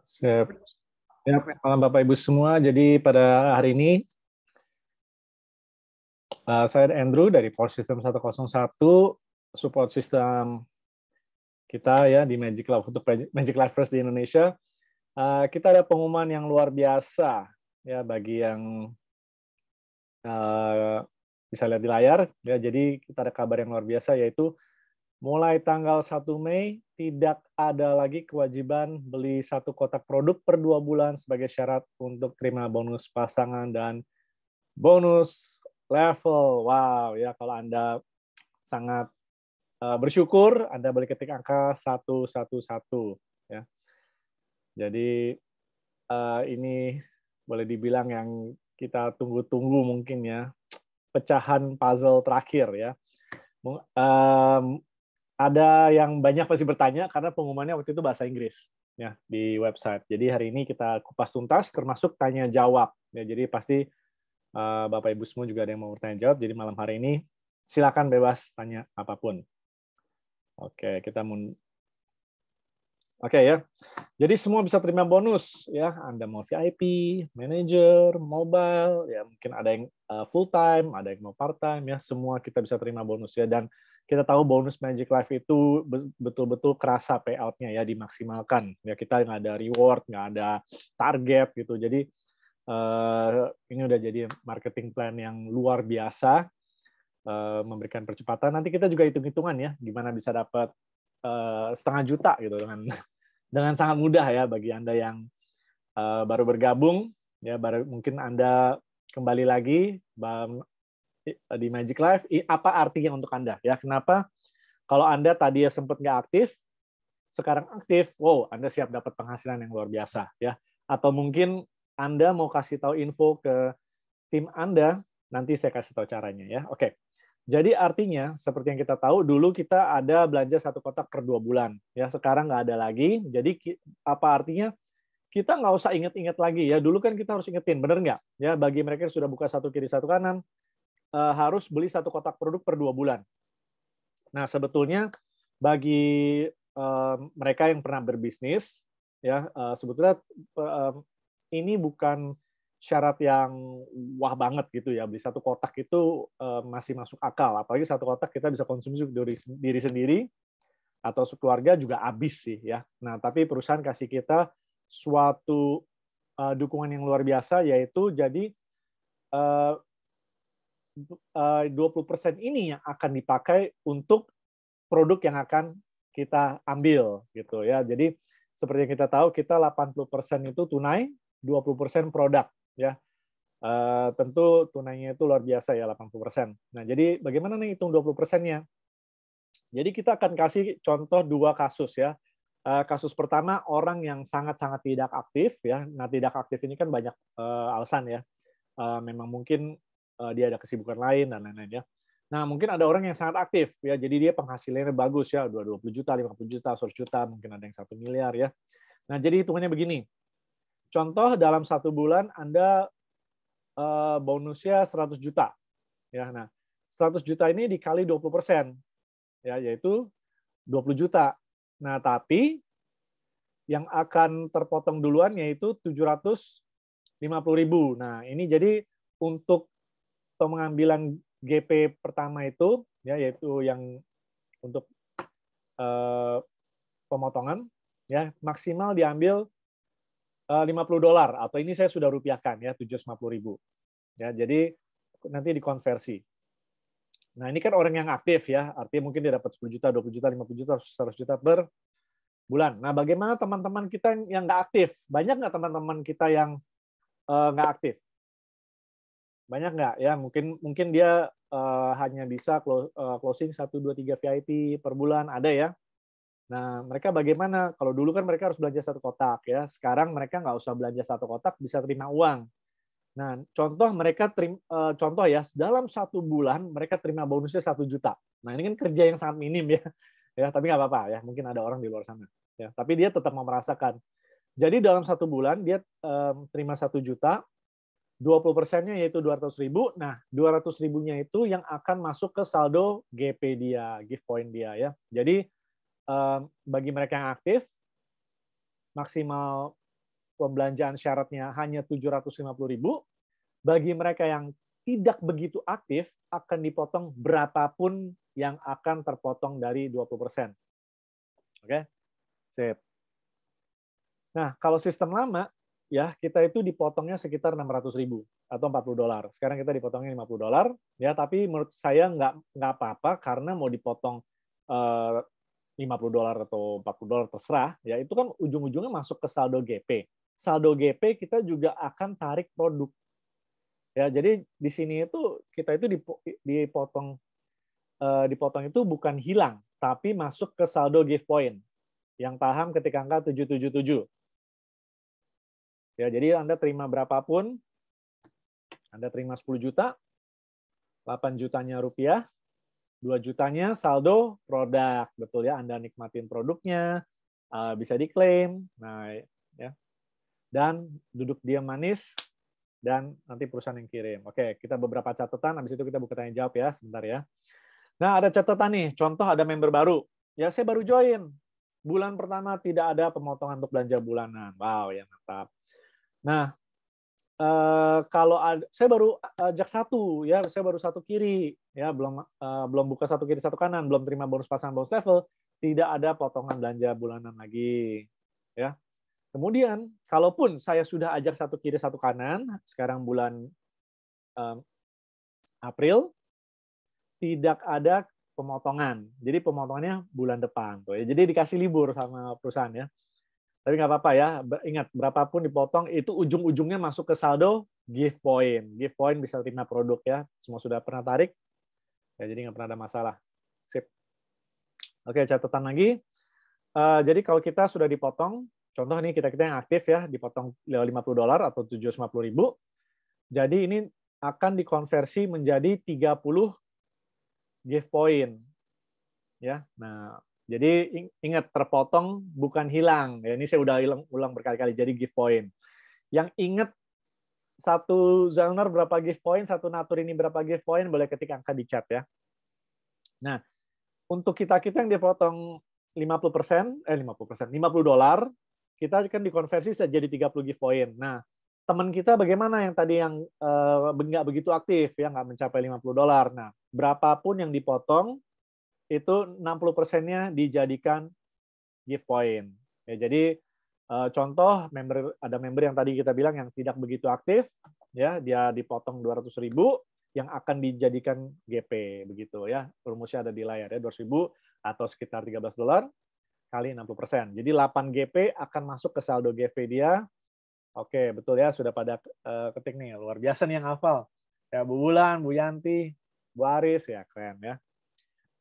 Siap. Ya, malam Bapak Ibu semua. Jadi pada hari ini saya Andrew dari Power System 101, support system kita ya di Magic Life untuk Magic Lifers di Indonesia. Kita ada pengumuman yang luar biasa ya bagi yang bisa lihat di layar ya. Jadi kita ada kabar yang luar biasa, yaitu mulai tanggal 1 Mei tidak ada lagi kewajiban beli satu kotak produk per 2 bulan sebagai syarat untuk terima bonus pasangan dan bonus level. Wow, ya kalau Anda sangat bersyukur, Anda boleh ketik angka 111 ya. Jadi ini boleh dibilang yang kita tunggu-tunggu mungkin ya, pecahan puzzle terakhir ya. Ada yang banyak pasti bertanya karena pengumumannya waktu itu bahasa Inggris ya di website. Jadi hari ini kita kupas tuntas termasuk tanya jawab ya. Jadi pasti Bapak Ibu semua juga ada yang mau bertanya jawab. Jadi malam hari ini silakan bebas tanya apapun. Oke, Oke ya. Jadi semua bisa terima bonus ya. Anda mau VIP, manager, mobile, ya mungkin ada yang full time, ada yang mau part time ya. Semua kita bisa terima bonus ya. Dan kita tahu bonus Magic Life itu betul-betul kerasa payout-nya ya, dimaksimalkan. Ya kita nggak ada reward, nggak ada target gitu. Jadi ini udah jadi marketing plan yang luar biasa, memberikan percepatan. Nanti kita juga hitung-hitungan ya, gimana bisa dapat 500 juta gitu dengan sangat mudah ya bagi Anda yang baru bergabung ya, mungkin Anda kembali lagi di Magic Life. Apa artinya untuk Anda ya? Kenapa kalau Anda tadi sempat nggak aktif, sekarang aktif, wow, Anda siap dapat penghasilan yang luar biasa ya. Atau mungkin Anda mau kasih tahu info ke tim Anda, nanti saya kasih tahu caranya ya. Oke. Jadi artinya seperti yang kita tahu, dulu kita ada belanja satu kotak per 2 bulan ya, sekarang nggak ada lagi. Jadi apa artinya? Kita nggak usah inget-inget lagi ya. Dulu kan kita harus ingetin, bener nggak? Ya bagi mereka yang sudah buka satu kiri satu kanan, harus beli satu kotak produk per 2 bulan. Nah sebetulnya bagi mereka yang pernah berbisnis ya, sebetulnya ini bukan syarat yang wah banget gitu ya. Beli satu kotak itu masih masuk akal, apalagi satu kotak kita bisa konsumsi dari diri sendiri atau sekeluarga juga habis sih ya. Nah tapi perusahaan kasih kita suatu dukungan yang luar biasa, yaitu jadi 20% ini yang akan dipakai untuk produk yang akan kita ambil gitu ya. Jadi seperti yang kita tahu, kita 80% itu tunai, 20% produk ya. Tentu tunainya itu luar biasa ya, 80%. Nah, jadi bagaimana nih hitung 20%-nya? Jadi kita akan kasih contoh 2 kasus ya. Kasus pertama, orang yang sangat-sangat tidak aktif ya. Nah, tidak aktif ini kan banyak alasan ya. Memang mungkin dia ada kesibukan lain dan lain-lain ya. Nah, mungkin ada orang yang sangat aktif ya. Jadi dia penghasilannya bagus ya, 20 juta, 50 juta, 100 juta, mungkin ada yang 1 miliar ya. Nah, jadi hitungannya begini. Contoh dalam 1 bulan Anda bonusnya 100 juta. Ya, nah 100 juta ini dikali 20%, ya, yaitu 20 juta. Nah, tapi yang akan terpotong duluan yaitu 750.000. Nah, ini jadi untuk pengambilan GP pertama itu, ya, yaitu yang untuk pemotongan, ya, maksimal diambil $50, atau ini saya sudah rupiahkan ya, 750.000. Ya, jadi nanti dikonversi. Nah, ini kan orang yang aktif ya, artinya mungkin dia dapat 10 juta, 20 juta, 50 juta, 100 juta per bulan. Nah, bagaimana teman-teman kita yang nggak aktif? Banyak nggak teman-teman kita yang nggak aktif? Banyak nggak? Ya, mungkin dia hanya bisa closing 1, 2, 3 VIP per bulan, ada ya. Nah, mereka bagaimana? Kalau dulu kan mereka harus belanja satu kotak ya. Sekarang mereka nggak usah belanja satu kotak, bisa terima uang. Nah, contoh ya, dalam 1 bulan mereka terima bonusnya 1 juta. Nah, ini kan kerja yang sangat minim ya. Ya, tapi nggak apa-apa ya. Mungkin ada orang di luar sana. Ya, tapi dia tetap mau merasakan. Jadi dalam 1 bulan dia terima 1 juta, 20%-nya yaitu 200.000. Nah, 200.000-nya itu yang akan masuk ke saldo GP dia, gift point dia ya. Jadi bagi mereka yang aktif, maksimal pembelanjaan syaratnya hanya 750.000, bagi mereka yang tidak begitu aktif akan dipotong berapapun yang akan terpotong dari 20%. Oke, sip. Nah, kalau sistem lama, ya kita itu dipotongnya sekitar 600.000 atau $40. Sekarang kita dipotongnya $50, ya. Tapi menurut saya nggak apa-apa karena mau dipotong $50 atau $40 terserah, ya itu kan ujung-ujungnya masuk ke saldo GP. Saldo GP kita juga akan tarik produk. Ya, jadi di sini itu kita itu dipotong itu bukan hilang, tapi masuk ke saldo give point yang paham ketika angka 777. Ya, jadi Anda terima berapapun, Anda terima 10 juta, 8 jutanya rupiah, 2 jutanya saldo produk, betul ya, Anda nikmatin produknya, bisa diklaim, nah ya, dan duduk diam manis, dan nanti perusahaan yang kirim. Oke, kita beberapa catatan, habis itu kita buka tanya jawab ya, sebentar ya. Nah, ada catatan nih, contoh ada member baru, ya saya baru join, bulan pertama tidak ada pemotongan untuk belanja bulanan, wow ya mantap. Nah, kalau saya baru ajak satu ya, saya baru satu kiri ya, belum buka satu kiri satu kanan, belum terima bonus pasangan bonus level, tidak ada potongan belanja bulanan lagi ya. Kemudian kalaupun saya sudah ajak satu kiri satu kanan, sekarang bulan April tidak ada pemotongan, jadi pemotongannya bulan depan tuh ya, jadi dikasih libur sama perusahaan ya. Tapi nggak apa-apa ya, ingat berapapun dipotong itu ujung-ujungnya masuk ke saldo give point. Give point bisa terima produk ya, semua sudah pernah tarik, ya jadi nggak pernah ada masalah. Sip. Oke, catatan lagi. Jadi kalau kita sudah dipotong, contoh nih kita yang aktif ya, dipotong $50 atau 750.000, jadi ini akan dikonversi menjadi 30 give point. Ya, nah jadi ingat terpotong bukan hilang. Ya, ini saya udah ulang berkali-kali. Jadi give point. Yang ingat satu Zellner berapa give point, satu Natur ini berapa give point, boleh ketik angka di chat ya. Nah, untuk kita yang dipotong 50%, $50, kita akan dikonversi jadi 30 give point. Nah, teman kita bagaimana yang tadi yang nggak begitu aktif, ya nggak mencapai $50. Nah, berapapun yang dipotong, itu 60%-nya dijadikan give point. Ya, jadi contoh ada member yang tadi kita bilang yang tidak begitu aktif, ya dia dipotong 200.000 yang akan dijadikan GP begitu ya. Rumusnya ada di layar ya, 200.000 atau sekitar $13 kali 60%. Jadi 8 GP akan masuk ke saldo GP dia. Oke, betul ya, sudah pada ketik nih. Luar biasa nih yang hafal. Ya Bu Wulan, Bu Yanti, Bu Aris ya, keren ya.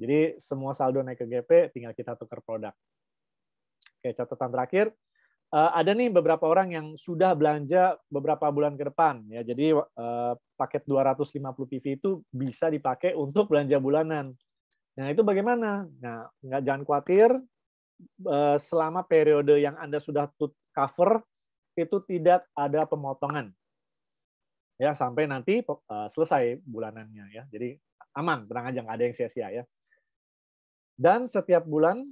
Jadi semua saldo naik ke GP, tinggal kita tukar produk. Oke, catatan terakhir, ada nih beberapa orang yang sudah belanja beberapa bulan ke depan. Ya, jadi paket 250 PV itu bisa dipakai untuk belanja bulanan. Nah, itu bagaimana? Nah, jangan khawatir, selama periode yang Anda sudah cover, itu tidak ada pemotongan. Ya, sampai nanti selesai bulanannya. Ya. Jadi aman, tenang aja, nggak ada yang sia-sia ya. Dan setiap bulan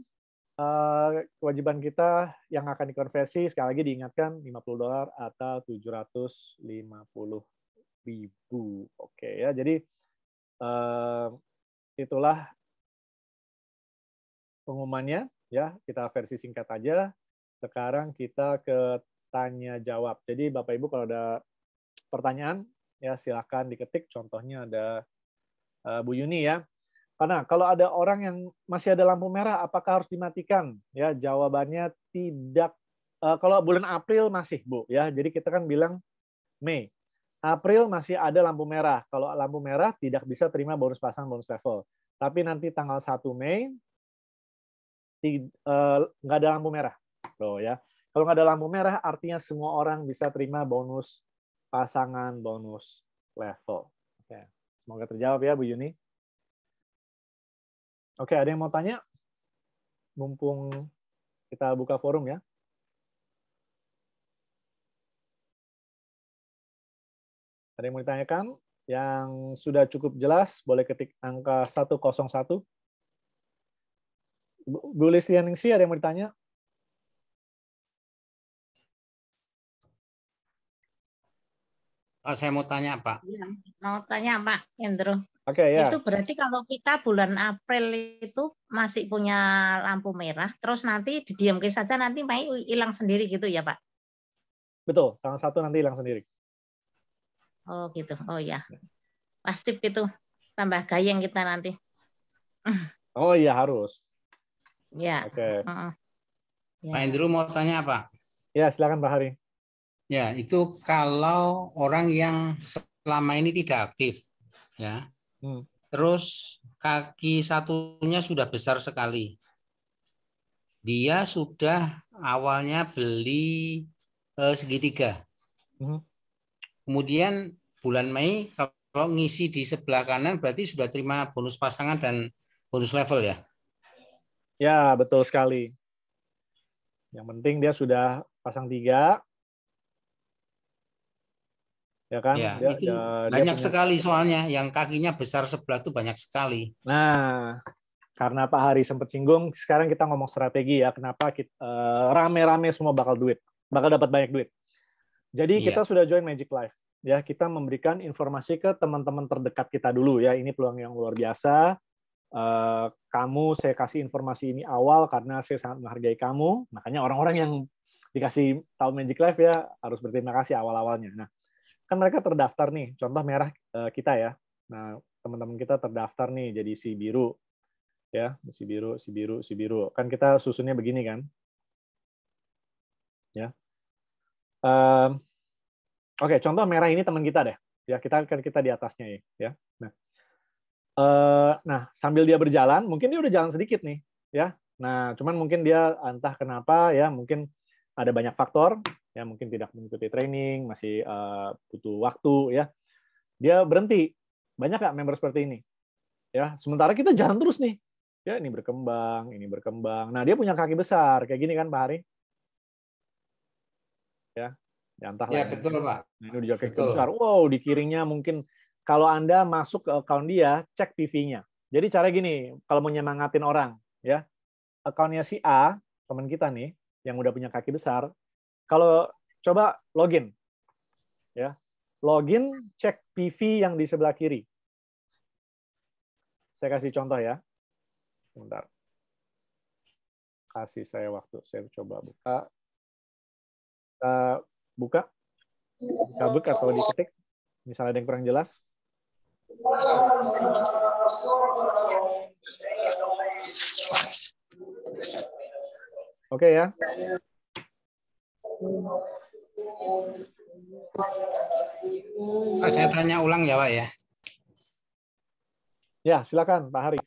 kewajiban kita yang akan dikonversi, sekali lagi diingatkan, $50 atau 750.000. Oke ya, jadi itulah pengumumannya ya. Kita versi singkat aja. Sekarang kita ke tanya jawab. Jadi Bapak Ibu kalau ada pertanyaan ya silakan diketik. Contohnya ada Bu Yuni ya. Karena kalau ada orang yang masih ada lampu merah, apakah harus dimatikan? Ya, jawabannya tidak. Kalau bulan April masih, Bu. Ya, jadi kita kan bilang Mei. April masih ada lampu merah. Kalau lampu merah tidak bisa terima bonus pasang, bonus level. Tapi nanti tanggal 1 Mei nggak ada lampu merah. Loh, ya. Kalau nggak ada lampu merah, artinya semua orang bisa terima bonus pasangan, bonus level. Oke. Semoga terjawab ya, Bu Yuni. Oke, ada yang mau tanya? Mumpung kita buka forum ya. Ada yang mau ditanyakan? Yang sudah cukup jelas, boleh ketik angka 101. Bu Listianingsi, ada yang mau ditanya? Saya mau tanya, Pak. Ya, mau tanya Pak Hendro. Oke, ya. Itu berarti kalau kita bulan April itu masih punya lampu merah, terus nanti didiamkan saja nanti Mei hilang sendiri gitu ya Pak? Betul, tanggal 1 nanti hilang sendiri. Oh gitu, oh ya. Pasti itu tambah gayeng kita nanti. Oh iya, harus. Ya. Oke. Ya. Pak Andrew mau tanya apa? Ya, silakan Pak Hari. Ya, itu kalau orang yang selama ini tidak aktif, ya, terus kaki satunya sudah besar sekali. Dia sudah awalnya beli segitiga. Kemudian bulan Mei kalau ngisi di sebelah kanan berarti sudah terima bonus pasangan dan bonus level ya? Ya, betul sekali. Yang penting dia sudah pasang 3. Ya kan? Ya, Dia, itu dia banyak punya... sekali soalnya yang kakinya besar sebelah itu banyak sekali. Nah, karena Pak Hari sempat singgung, sekarang kita ngomong strategi ya, kenapa kita rame-rame semua bakal dapat banyak duit. Jadi kita sudah join Magic Life. Ya, kita memberikan informasi ke teman-teman terdekat kita dulu ya. Ini peluang yang luar biasa. Saya kasih informasi ini awal karena saya sangat menghargai kamu. Makanya orang-orang yang dikasih tahu Magic Life ya harus berterima kasih awal-awalnya. Nah, kan mereka terdaftar nih, contoh merah kita ya. Nah, teman-teman kita terdaftar nih jadi si biru. Ya, si biru. Kan kita susunnya begini kan. Ya. Oke, contoh merah ini teman kita deh. Ya, kita di atasnya ya. Nah, sambil dia berjalan, mungkin dia udah jalan sedikit nih, ya. Nah, cuman mungkin dia entah kenapa ya, mungkin ada banyak faktor, ya mungkin tidak mengikuti training, masih butuh waktu, ya. Dia berhenti. Banyak nggak member seperti ini? Ya, sementara kita jalan terus nih. Ya, ini berkembang. Nah, dia punya kaki besar, kayak gini kan, Pak Hari? Ya, entahlah. Ya, betul, Pak. Nah, ini udah kaki besar. Wow, di kirinya mungkin kalau Anda masuk ke account dia, cek PV-nya. Jadi cara gini, kalau mau nyemangatin orang, ya, account-nya si A, teman kita nih, yang udah punya kaki besar, kalau coba login, ya, login, cek PV yang di sebelah kiri. Saya kasih contoh ya, sebentar. Kasih saya waktu, saya coba buka. Buka atau diketik, misalnya ada yang kurang jelas. Oke ya. Saya tanya ulang ya, Pak ya. Ya, silakan Pak Hari.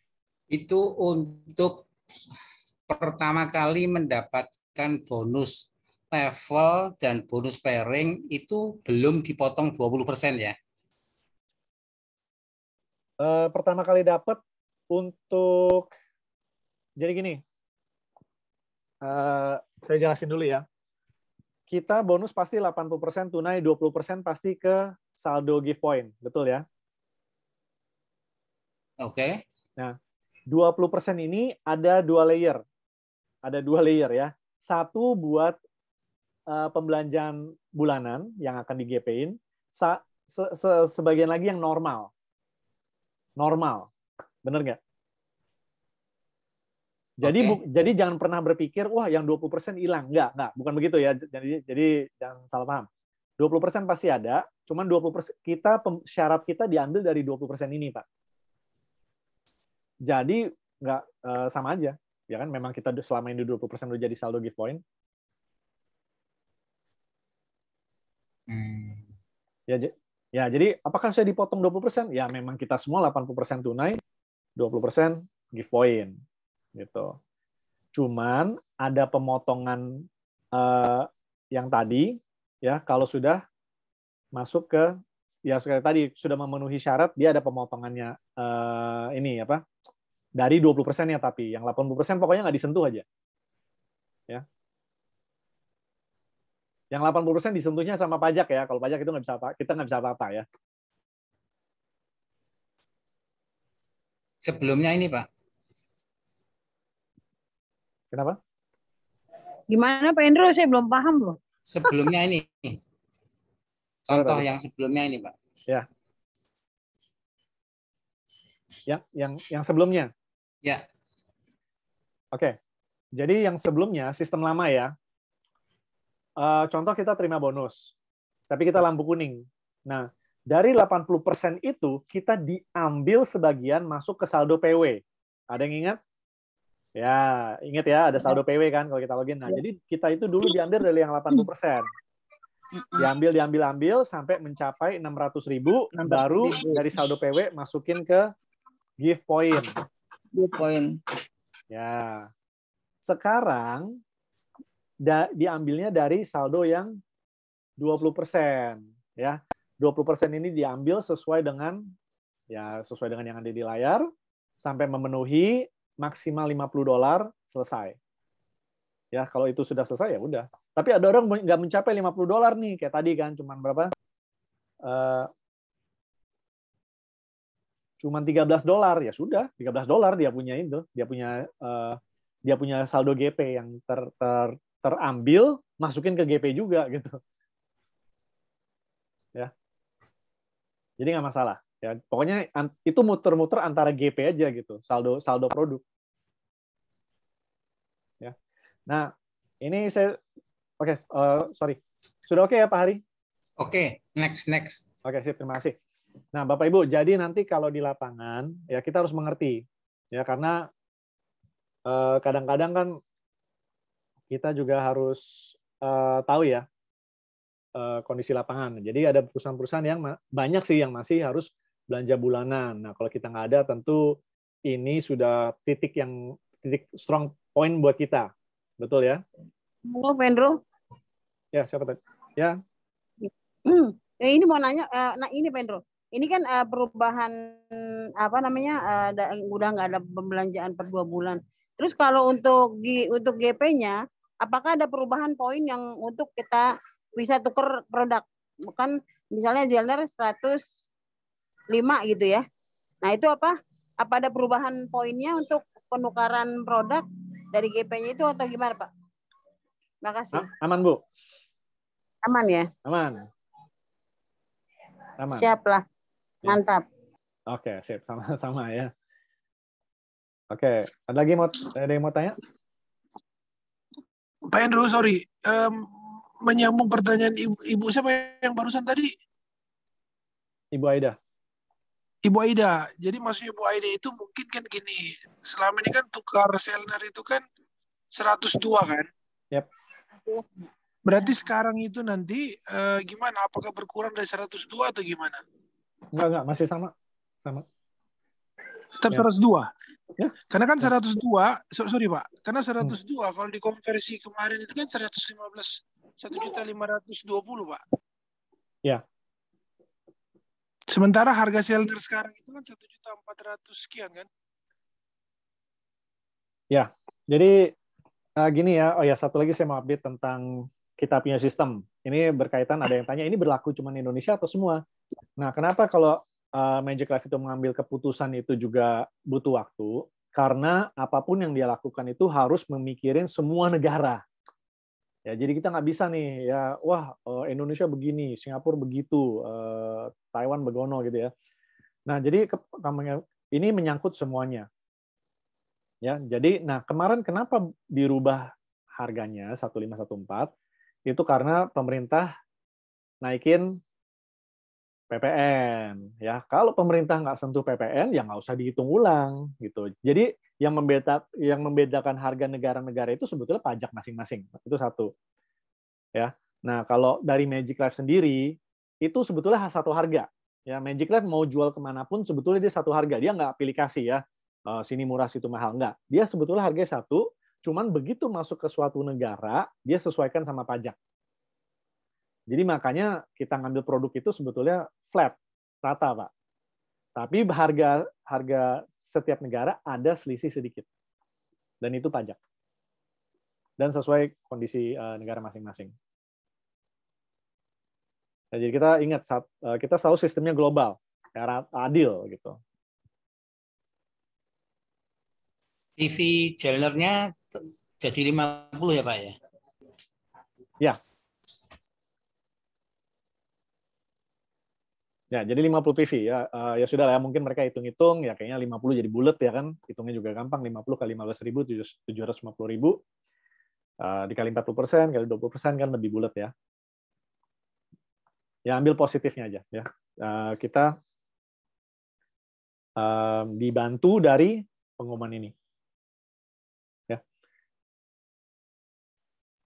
Itu untuk pertama kali mendapatkan bonus level dan bonus pairing itu belum dipotong 20% ya? Pertama kali dapat untuk, jadi gini, saya jelasin dulu ya. Kita bonus pasti 80% tunai, 20% pasti ke saldo gift point, betul ya? Oke. Nah, 20% ini ada 2 layer. Ada 2 layer ya. Satu buat pembelanjaan bulanan yang akan di GP-in, sebagian lagi yang normal. Normal. Bener nggak? Jadi jangan pernah berpikir, wah yang 20% hilang. Nggak. Bukan begitu ya. Jadi jangan salah paham. 20% pasti ada, cuman 20% syarat kita diambil dari 20% ini, Pak. Jadi nggak sama aja. Ya kan, memang kita selama ini 20% udah jadi saldo gift point. Ya, jadi apakah saya dipotong 20%? Ya, memang kita semua 80% tunai, 20% gift point. Gitu. Cuman ada pemotongan yang tadi, ya kalau sudah masuk ke, ya sekali tadi sudah memenuhi syarat, dia ada pemotongannya ini apa? Dari 20%-nya, tapi yang 80% pokoknya nggak disentuh aja. Ya. Yang 80% disentuhnya sama pajak ya. Kalau pajak itu kita nggak bisa apa-apa ya. Sebelumnya ini, Pak. Gimana Pak Endro? Saya belum paham loh. Sebelumnya ini. Contoh yang sebelumnya ini, Pak. Ya. Yang sebelumnya. Ya. Oke. Jadi yang sebelumnya sistem lama ya. Contoh kita terima bonus. Tapi kita lampu kuning. Nah, dari 80% itu kita diambil sebagian masuk ke saldo PW. Ada yang ingat? Ya, ingat ya, ada saldo PW kan kalau kita login. Nah, jadi kita itu dulu diambil dari yang 80%. Diambil sampai mencapai 600.000, baru dari saldo PW masukin ke give point. Give point. Ya. Sekarang diambilnya dari saldo yang 20%, ya. 20% ini diambil sesuai dengan yang ada di layar sampai memenuhi maksimal $50 selesai. Ya, kalau itu sudah selesai ya udah. Tapi ada orang nggak mencapai $50 nih, kayak tadi kan, cuman berapa? Cuman $13, ya sudah, $13 dia punya itu, dia punya saldo GP yang terambil, masukin ke GP juga gitu. Ya. Jadi nggak masalah. Ya, pokoknya itu muter-muter antara GP aja gitu, saldo produk. Ya. Nah, ini oke, sorry. Sudah oke ya Pak Hari? Oke, next. Oke, sip, terima kasih. Nah, Bapak Ibu, jadi nanti kalau di lapangan ya kita harus mengerti ya, karena kadang-kadang kan kita juga harus tahu ya kondisi lapangan. Jadi ada perusahaan-perusahaan yang banyak sih yang masih harus belanja bulanan. Nah, kalau kita nggak ada, tentu ini sudah titik strong point buat kita. Betul ya? Halo, Pendro. Ya, siapa tadi? Ya. Ini mau nanya, ini Pendro. Ini kan perubahan apa namanya? Udah nggak ada pembelanjaan per 2 bulan. Terus kalau untuk GP-nya, apakah ada perubahan poin yang untuk kita bisa tukar produk? Bukan misalnya Zellner 105 gitu ya. Nah, itu apa ada perubahan poinnya untuk penukaran produk dari GP-nya itu atau gimana, Pak? Terima kasih. Aman, Bu? Aman ya? Aman. Siap lah. Mantap. Oke, sip. Sama-sama ya. Oke, ada yang mau tanya? Pak Andrew, sorry. Menyambung pertanyaan Ibu siapa yang barusan tadi? Ibu Aida. Ibu Aida. Jadi maksudnya Ibu Aida itu mungkin kan gini, selama ini kan tukar Zellner itu kan 102 kan? Yep. Berarti sekarang itu nanti gimana? Apakah berkurang dari 102 atau gimana? Enggak, masih sama. Tetap Ya. 102? Ya. Karena kan 102, sorry Pak, karena 102 kalau dikonversi kemarin itu kan 1.520 Pak. Ya. Sementara harga Zellner sekarang itu kan 1.400 sekian kan? Ya, jadi gini ya. Oh ya, satu lagi saya mau update tentang kita punya sistem. Ini berkaitan, ada yang tanya, ini berlaku cuma di Indonesia atau semua? Nah, kenapa kalau Magic Life itu mengambil keputusan itu juga butuh waktu? Karena apapun yang dia lakukan itu harus memikirin semua negara. Ya, jadi kita nggak bisa nih, ya, wah Indonesia begini, Singapura begitu, Taiwan begono gitu ya. Nah, jadi ini menyangkut semuanya. Ya, jadi, nah kemarin kenapa dirubah harganya 1514? Itu karena pemerintah naikin PPN. Ya, kalau pemerintah nggak sentuh PPN, ya nggak usah dihitung ulang gitu. Jadi yang membedakan harga negara-negara itu sebetulnya pajak masing-masing. Itu satu. Ya. Nah, kalau dari Magic Life sendiri itu sebetulnya satu harga. Ya, Magic Life mau jual kemanapun sebetulnya dia satu harga. Dia nggak pilih kasih ya. Sini murah situ mahal, nggak. Dia sebetulnya harganya satu. Cuman begitu masuk ke suatu negara, dia sesuaikan sama pajak. Jadi makanya kita ngambil produk itu sebetulnya flat, rata, Pak. Tapi harga setiap negara ada selisih sedikit. Dan itu pajak. Dan sesuai kondisi negara masing-masing. Nah, jadi kita ingat, kita selalu sistemnya global, adil gitu. PV Zellner-nya jadi 50 ya Pak ya? Ya. Ya, jadi 50 PV ya. Ya sudah lah, mungkin mereka hitung-hitung ya kayaknya 50 jadi bulat ya kan. Hitungnya juga gampang, 50 kali 15.000 750.000. Dikali 40% kali 20% kan lebih bulat ya. Ya ambil positifnya aja ya. Kita dibantu dari pengumuman ini.